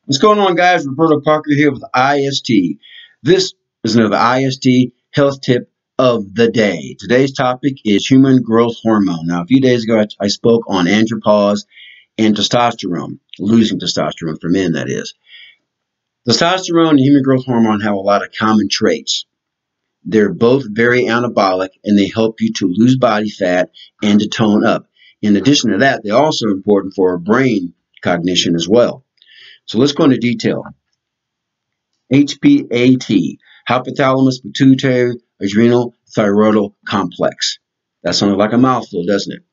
What's going on, guys? Roberto Parker here with IST. This is another IST health tip of the day. Today's topic is human growth hormone. Now, a few days ago, I spoke on andropause and testosterone, losing testosterone for men, that is. Testosterone and human growth hormone have a lot of common traits. They're both very anabolic, and they help you to lose body fat and to tone up. In addition to that, they're also important for brain cognition as well. So let's go into detail. HPAT, hypothalamus pituitary adrenal thyroidal complex. That sounds like a mouthful, doesn't it?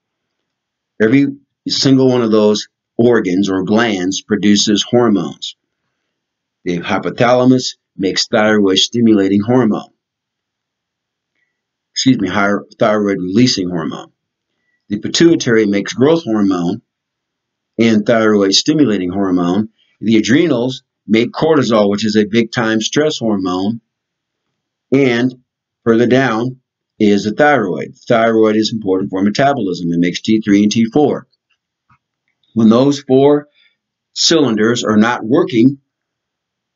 Every single one of those organs or glands produces hormones. The hypothalamus makes thyroid stimulating hormone. Thyroid releasing hormone. The pituitary makes growth hormone and thyroid stimulating hormone. The adrenals make cortisol, which is a big-time stress hormone. And further down is the thyroid. Thyroid is important for metabolism. It makes T3 and T4. When those four cylinders are not working,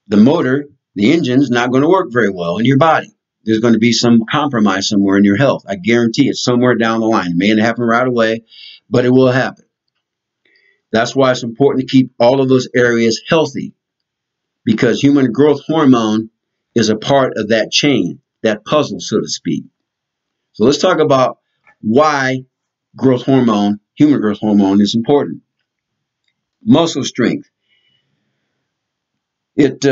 the motor, the engine's not going to work very well in your body. There's going to be some compromise somewhere in your health. I guarantee it's somewhere down the line. It may not happen right away, but it will happen. That's why it's important to keep all of those areas healthy, because human growth hormone is a part of that chain, that puzzle, so to speak. So let's talk about why growth hormone, human growth hormone, is important. Muscle strength. It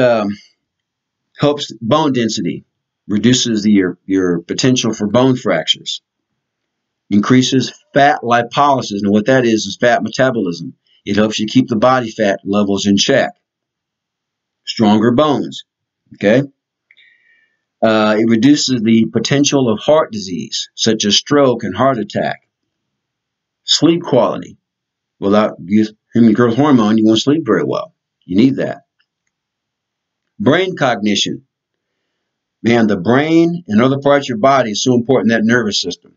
helps bone density, reduces your potential for bone fractures, increases fat lipolysis. And what that is fat metabolism. It helps you keep the body fat levels in check. Stronger bones, okay? It reduces the potential of heart disease, such as stroke and heart attack. Sleep quality. Without human growth hormone, you won't sleep very well. You need that. Brain cognition. Man, the brain and other parts of your body is so important, that nervous system.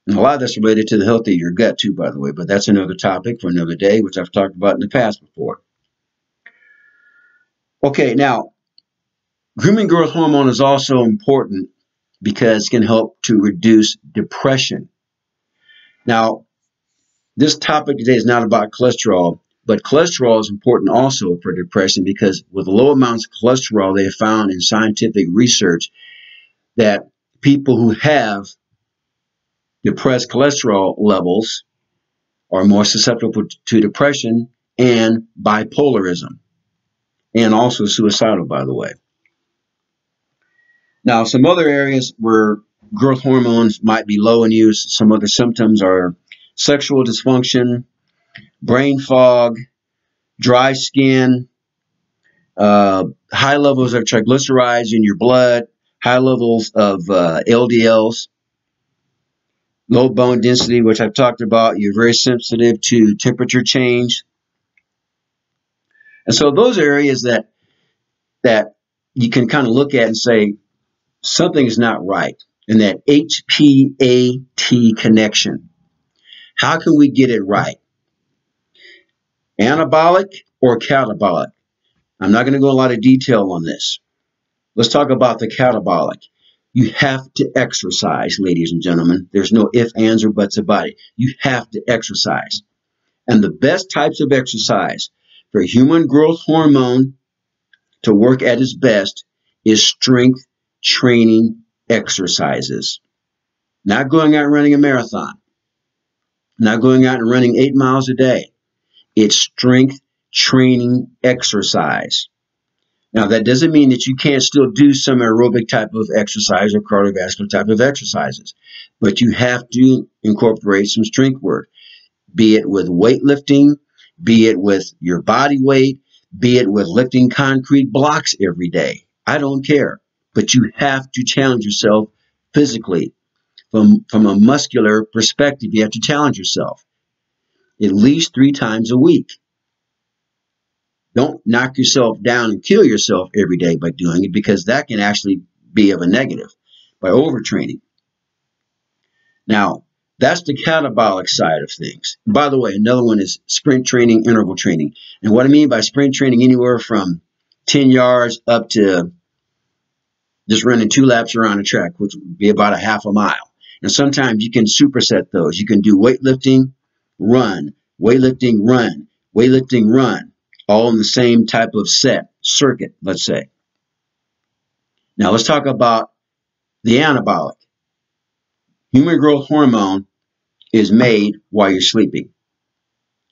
And a lot of that's related to the health of your gut too, by the way, but that's another topic for another day, which I've talked about in the past before. Okay, now, human growth hormone is also important because it can help to reduce depression. Now, this topic today is not about cholesterol, but cholesterol is important also for depression, because with low amounts of cholesterol, they have found in scientific research that people who have depressed cholesterol levels are more susceptible to depression and bipolarism, and also suicidal, by the way. Now, some other areas where growth hormones might be low in use, some other symptoms are sexual dysfunction, brain fog, dry skin, high levels of triglycerides in your blood, high levels of LDLs, low bone density, which I've talked about. You're very sensitive to temperature change. And so those are areas that you can kind of look at and say, something is not right. And that HPAT connection. How can we get it right? Anabolic or catabolic? I'm not going to go in a lot of detail on this. Let's talk about the catabolic. You have to exercise, ladies and gentlemen. There's no ifs, ands, or buts about it. You have to exercise. And the best types of exercise for human growth hormone to work at its best is strength training exercises. Not going out and running a marathon. Not going out and running 8 miles a day. It's strength training exercise. Now, that doesn't mean that you can't still do some aerobic type of exercise or cardiovascular type of exercises, but you have to incorporate some strength work, be it with weightlifting, be it with your body weight, be it with lifting concrete blocks every day. I don't care, but you have to challenge yourself physically. From a muscular perspective, you have to challenge yourself at least 3 times a week. Don't knock yourself down and kill yourself every day by doing it, because that can actually be of a negative by overtraining. Now, That's the catabolic side of things. By the way, another one is sprint training, interval training. And what I mean by sprint training, anywhere from 10 yards up to just running 2 laps around a track, which would be about a half a mile. And sometimes you can superset those. You can do weightlifting, run, weightlifting, run, weightlifting, run, all in the same type of circuit, let's say. Now let's talk about the anabolic. Human growth hormone is made while you're sleeping,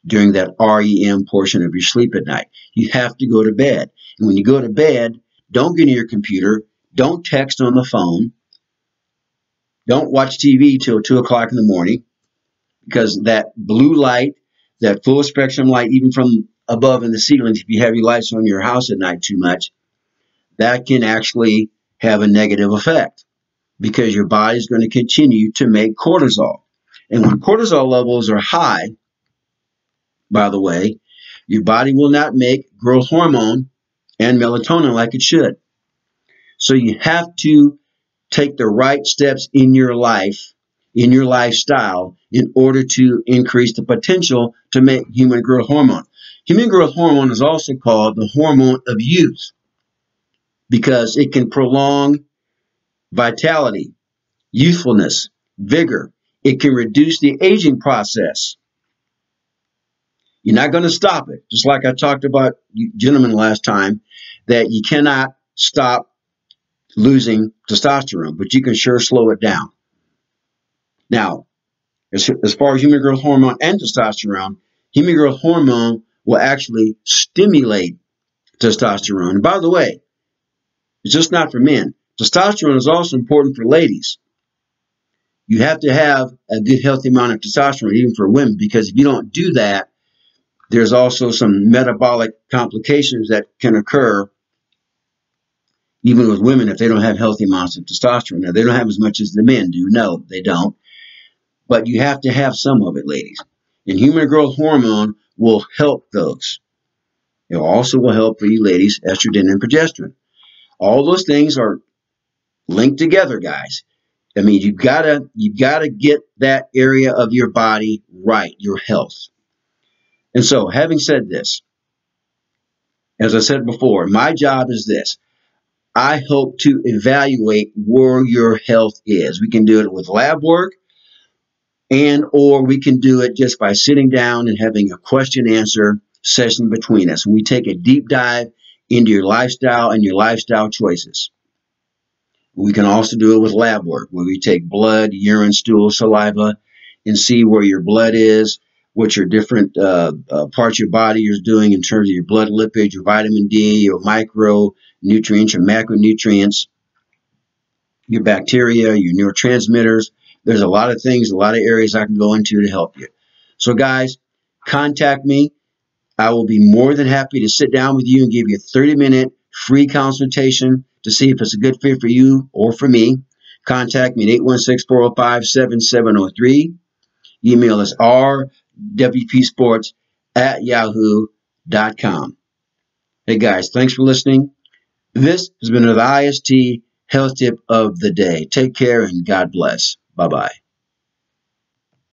during that REM portion of your sleep at night. You have to go to bed. And when you go to bed, don't get near your computer. Don't text on the phone. Don't watch TV till 2 o'clock in the morning, because that blue light, that full spectrum light, even from above in the ceilings, if you have your lights on your house at night too much, that can actually have a negative effect, because your body is going to continue to make cortisol. And when cortisol levels are high, by the way, your body will not make growth hormone and melatonin like it should. So you have to take the right steps in your life, in your lifestyle, in order to increase the potential to make human growth hormone. Human growth hormone is also called the hormone of youth, because it can prolong vitality, youthfulness, vigor. It can reduce the aging process. You're not going to stop it. Just like I talked about, you gentlemen, last time, that you cannot stop losing testosterone, but you can sure slow it down. Now, as far as human growth hormone and testosterone, human growth hormone will actually stimulate testosterone. And by the way, it's just not for men. Testosterone is also important for ladies. You have to have a good, healthy amount of testosterone, even for women, because if you don't do that, there's also some metabolic complications that can occur even with women if they don't have healthy amounts of testosterone. Now, they don't have as much as the men do. No, they don't. But you have to have some of it, ladies. And human growth hormone will help those. It also will help for you ladies, estrogen and progesterone. All those things are linked together, guys. I mean, you've got to get that area of your body right, your health. And so, having said this, as I said before, my job is this. I hope to evaluate where your health is. We can do it with lab work, or we can do it just by sitting down and having a question-answer session between us. And we take a deep dive into your lifestyle and your lifestyle choices. We can also do it with lab work, where we take blood, urine, stool, saliva, and see where your blood is, what your different parts of your body is doing in terms of your blood lipids, your vitamin D, your micronutrients, your macronutrients, your bacteria, your neurotransmitters. There's a lot of things, a lot of areas I can go into to help you. So guys, contact me. I will be more than happy to sit down with you and give you a 30-minute free consultation to see if it's a good fit for you or for me. Contact me at 816-405-7703. Email us rwpsports@yahoo.com. Hey guys, thanks for listening. This has been another IST Health Tip of the Day. Take care and God bless. Bye-bye.